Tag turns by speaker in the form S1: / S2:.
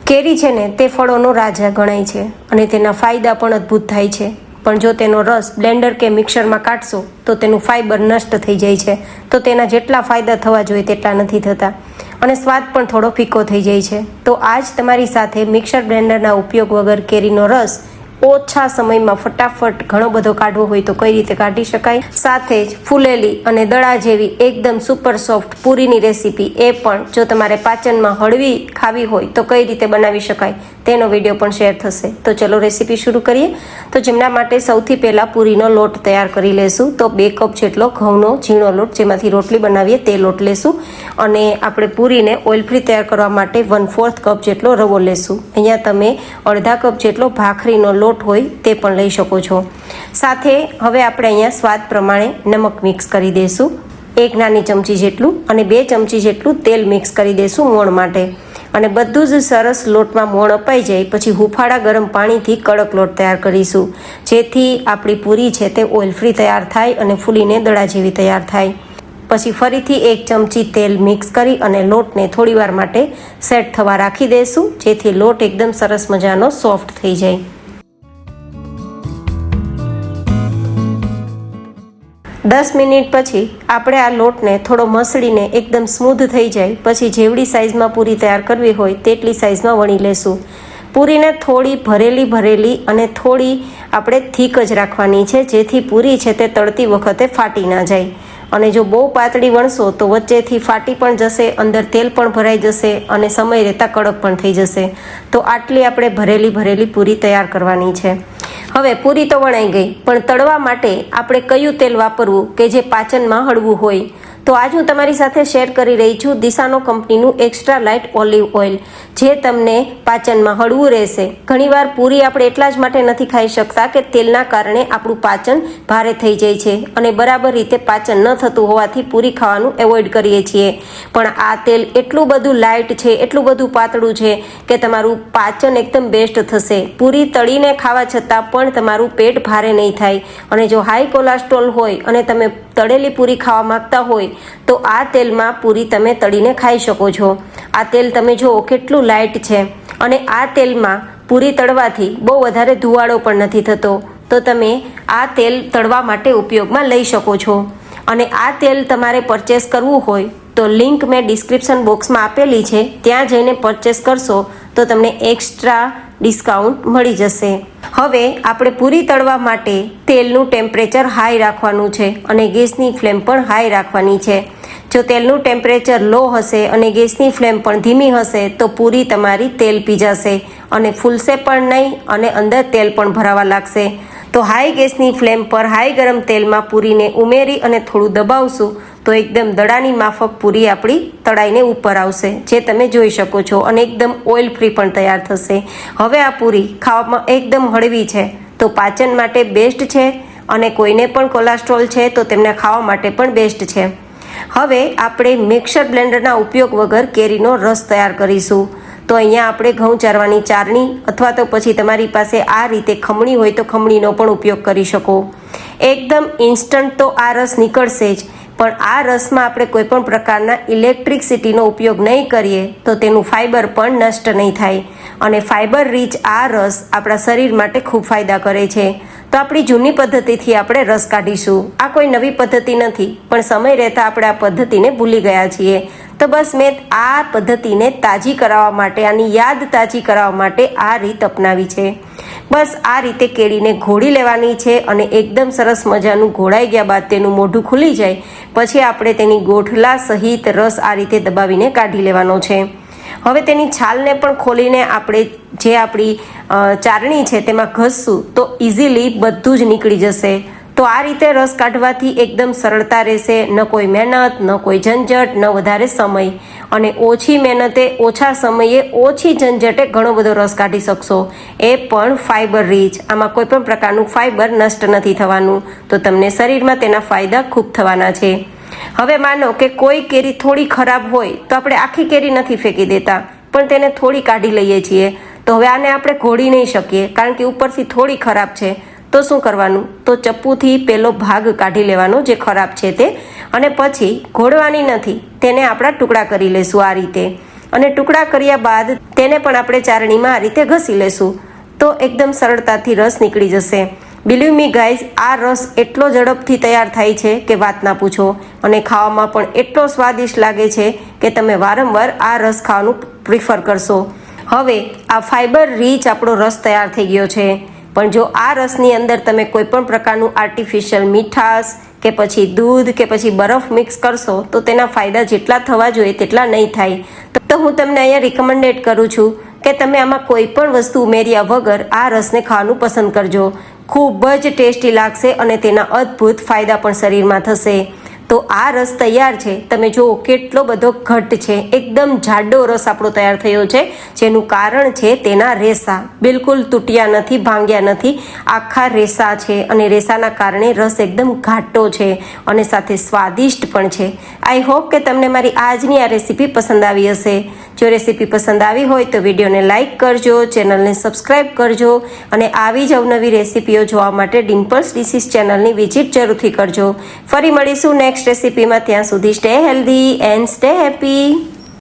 S1: કેરી છે ને તે ફળોનો રાજા ગણાય છે અને તેના ફાયદા પણ અદ્ભુત થાય છે, પણ જો તેનો રસ બ્લેન્ડર કે મિક્સરમાં કાઢશો તો તેનું ફાઇબર નષ્ટ થઈ જાય છે, તો તેના જેટલા ફાયદા થવા જોઈએ તેટલા નથી થતા અને સ્વાદ પણ થોડો ફીકો થઈ જાય છે। તો આજ તમારી સાથે મિક્સર બ્લેન્ડરના ઉપયોગ વગર કેરીનો રસ ઓછા સમયમાં ફટાફટ ઘણો બધો કાઢવો હોય તો કઈ રીતે કાઢી શકાય, સાથે જ ફૂલેલી અને દડા જેવી એકદમ સુપર સોફ્ટ પૂરીની રેસીપી, એ પણ જો તમારે પાચનમાં હળવી ખાવી હોય તો કઈ રીતે બનાવી શકાય તેનો વિડીયો પણ શેર થશે। તો ચલો રેસીપી શરૂ કરીએ। તો જેમના માટે સૌથી પહેલાં પૂરીનો લોટ તૈયાર કરી લેશું। તો 2 કપ જેટલો ઘઉંનો ઝીણો લોટ, જેમાંથી રોટલી બનાવીએ તે લોટ લેશું અને આપણે પૂરીને ઓઇલ ફ્રી તૈયાર કરવા માટે 1/4 કપ જેટલો રવો લેશું। અહીંયા તમે અડધા કપ જેટલો ભાખરીનો લોટ હોય તે પણ લઈ શકો છો। સાથે હવે આપણે અહીંયા સ્વાદ પ્રમાણે નમક મિક્સ કરી દઈશું, 1 નાની ચમચી જેટલું, અને 2 ચમચી જેટલું તેલ મિક્સ કરી દઈશું મોણ માટે। અને બધું જ સરસ લોટમાં મોણ અપાઈ જાય પછી હુંફાળા ગરમ પાણીથી કડક લોટ તૈયાર કરીશું, જેથી આપણી પૂરી છે તે ઓઇલ ફ્રી તૈયાર થાય અને ફૂલીને દડા જેવી તૈયાર થાય। પછી ફરીથી 1 ચમચી તેલ મિક્સ કરી અને લોટને થોડીવાર માટે સેટ થવા રાખી દઈશું, જેથી લોટ એકદમ સરસ મજાનો સોફ્ટ થઈ જાય। દસ મિનિટ પછી આપણે આ લોટને થોડો મસળીને એકદમ સ્મૂધ થઈ જાય પછી જેવડી સાઇઝમાં પૂરી તૈયાર કરવી હોય તેટલી સાઇઝમાં વણી લેશું। પૂરીને થોડી ભરેલી અને થોડી આપણે થીક જ રાખવાની છે, જેથી પૂરી છે તે તળતી વખતે ફાટી ના જાય। અને જો બહુ પાતળી વણશો તો વચ્ચેથી ફાટી પણ જશે, અંદર તેલ પણ ભરાઈ જશે અને સમય રહેતા કડક પણ થઈ જશે। તો આટલી આપણે ભરેલી પૂરી તૈયાર કરવાની છે। હવે પૂરી તો વણાઈ ગઈ, પણ તળવા માટે આપણે કયું તેલ વાપરવું કે જે પાચનમાં હળવું હોય, તો આજ હું તમારી સાથે શેર કરી રહી છું દિશાનો કંપનીનું એક્સ્ટ્રા લાઇટ ઓલિવ ઓઇલ, જે તમને પાચનમાં હળવું રહેશે। ઘણીવાર પૂરી આપણે એટલા જ માટે નથી ખાઈ શકતા કે તેલના કારણે આપણું પાચન ભારે થઈ જાય છે અને બરાબર રીતે પાચન ન થતું હોવાથી પૂરી ખાવાનું એવોઇડ કરીએ છીએ, પણ આ તેલ એટલું બધું લાઇટ છે, એટલું બધું પાતળું છે કે તમારું પાચન એકદમ બેસ્ટ થશે। પૂરી તળીને ખાવા છતાં પણ તમારું પેટ ભારે નહીં થાય। અને જો હાઈ કોલેસ્ટ્રોલ હોય અને તમે તળેલી પૂરી ખાવા માંગતા હોય તો આ તેલમાં પૂરી તમે તળીને ખાઈ શકો છો। આ તેલ તમે જુઓ કેટલું લાઇટ છે અને આ તેલમાં પૂરી તળવાથી બહુ વધારે ધુવાળો પણ નથી થતો, તો તમે આ તેલ તળવા માટે ઉપયોગમાં લઈ શકો છો। અને આ તેલ તમારે પરચેસ કરવું હોય તો લિંક મેં ડિસ્ક્રિપ્શન બોક્સમાં આપેલી છે, ત્યાં જઈને પરચેસ કરશો તો તમને એક્સ્ટ્રા ડિસ્કાઉન્ટ મળી જશે। હવે આપણે પૂરી તળવા માટે તેલનું ટેમ્પરેચર હાઈ રાખવાનું છે અને ગેસની ફ્લેમ પણ હાઈ રાખવાની છે। જો તેલનું ટેમ્પરેચર લો હશે અને ગેસની ફ્લેમ પણ ધીમી હશે તો પૂરી તમારી તેલ પી જશે અને ફૂલશે પણ નહીં અને અંદર તેલ પણ ભરાવા લાગશે। તો હાઈ ગેસની ફ્લેમ પર હાઈ ગરમ તેલમાં પૂરીને ઉમેરી અને થોડું દબાવશું તો એકદમ દડાની માફક પૂરી આપણી તળાઈને ઉપર આવશે, જે તમે જોઈ શકો છો, અને એકદમ ઓઇલ ફ્રી પણ તૈયાર થશે। હવે આ પૂરી ખાવામાં એકદમ હળવી છે, તો પાચન માટે બેસ્ટ છે અને કોઈને પણ કોલેસ્ટ્રોલ છે તો તેમને ખાવા માટે પણ બેસ્ટ છે। હવે આપણે મિક્સર બ્લેન્ડરના ઉપયોગ વગર કેરીનો રસ તૈયાર કરીશું। તો અહીંયા આપણે ઘઉં ચારવાની ચારણી અથવા તો પછી તમારી પાસે આ રીતે ખમણી હોય તો ખમણીનો પણ ઉપયોગ કરી શકો। એકદમ ઇન્સ્ટન્ટ તો આ રસ નીકળશે જ, પણ આ રસમાં આપણે કોઈ પણ પ્રકારના ઇલેક્ટ્રિસિટીનો ઉપયોગ નહીં કરીએ તો તેનું ફાઇબર પણ નષ્ટ નહીં થાય અને ફાઇબર રીચ આ રસ આપણા શરીર માટે ખૂબ ફાયદા કરે છે। તો આપણી જૂની પદ્ધતિથી આપણે રસ કાઢીશું। આ કોઈ નવી પદ્ધતિ નથી, પણ સમય રહેતા આપણે આ પદ્ધતિને ભૂલી ગયા છીએ। તો બસ મેં આ પદ્ધતિને તાજી કરાવવા માટે, આની યાદ તાજી કરાવવા માટે આ રીત અપનાવી છે। બસ આ રીતે કેળીને ઘોળી લેવાની છે અને એકદમ સરસ મજાનું ઘોળાઈ ગયા બાદ તેનું મોઢું ખુલી જાય પછી આપણે તેની ગોઠલા સહિત રસ આ રીતે દબાવીને કાઢી લેવાનો છે। હવે તેની છાલને પણ ખોલીને આપણે જે આપણી ચારણી છે તેમાં ઘસશું તો ઇઝીલી બધું જ નીકળી જશે। તો આ રીતે રસ કાઢવાથી એકદમ સરળતા રહેશે, ન કોઈ મહેનત, ન કોઈ ઝંઝટ, ન વધારે સમય, અને ઓછી મહેનતે ઓછા સમયે ઓછી ઝંઝટે ઘણો બધો રસ કાઢી શકશો, એ પણ ફાઇબર રીચ। આમાં કોઈ પણ પ્રકારનું ફાઇબર નષ્ટ નથી થવાનું, તો તમને શરીરમાં તેના ફાયદા ખૂબ થવાના છે। હવે માનો કે કોઈ કેરી થોડી ખરાબ હોય તો આપણે આખી કેરી નથી ફેંકી દેતા, પણ તેને થોડી કાઢી લઈએ છીએ। તો હવે આને આપણે ઘોળી નહીં શકીએ કારણ કે ઉપરથી થોડી ખરાબ છે, તો શું કરવાનું, તો ચપ્પુથી પેલો ભાગ કાઢી લેવાનો જે ખરાબ છે તે, અને પછી ઘોળવાની નથી, તેને આપણા ટુકડા કરી લેશું આ રીતે। અને ટુકડા કર્યા બાદ તેને પણ આપણે ચારણીમાં આ રીતે ઘસી લેશું તો એકદમ સરળતાથી રસ નીકળી જશે. બિલીવ મી ગાઈઝ, આ રસ એટલો ઝડપથી તૈયાર થાય છે કે વાત ના પૂછો, અને ખાવામાં પણ એટલો સ્વાદિષ્ટ લાગે છે કે તમે વારંવાર આ રસ ખાવાનું પ્રિફર કરશો. હવે આ ફાઇબર રીચ આપણો રસ તૈયાર થઈ ગયો છે, પણ જો આ રસની અંદર તમે કોઈ પણ પ્રકારનું આર્ટિફિશિયલ મીઠાશ કે પછી દૂધ કે પછી બરફ મિક્સ કરશો તો તેના ફાયદા જેટલા થવા જોઈએ તેટલા નહીં થાય. તો હું તમને અહીંયા રિકમેન્ડેડ કરું છું કે તમે આમાં કોઈ પણ વસ્તુ ઉમેર્યા વગર આ રસને ખાવાનું પસંદ કરજો. ખૂબ જ ટેસ્ટી લાગશે અને તેના અદ્ભુત ફાયદા પણ શરીરમાં થશે. તો આ રસ તૈયાર છે. તમે જુઓ કેટલો બધો ઘટ્ટ છે, એકદમ જાડો રસ આપણો તૈયાર થયો છે, જેનું કારણ છે તેના રેસા. બિલકુલ તૂટ્યા નથી, ભાંગ્યા નથી, આખા રેસા છે અને રેસાના કારણે રસ એકદમ ઘાટો છે અને સાથે સ્વાદિષ્ટ પણ છે. આઈ હોપ કે તમને મારી આજની આ રેસીપી પસંદ આવી હશે. જો રેસીપી પસંદ આવી હોય તો વિડીયોને લાઇક કરજો, ચેનલને સબસ્ક્રાઈબ કરજો અને આવી જ અવનવી રેસીપીઓ જોવા માટે ડિમ્પલ્સ ડિશિસ ચેનલની વિઝિટ જરૂરથી કરજો. ફરી મળીશું નેક્સ્ટ રેસીપીમાં. ત્યાં સુધી stay healthy and stay happy.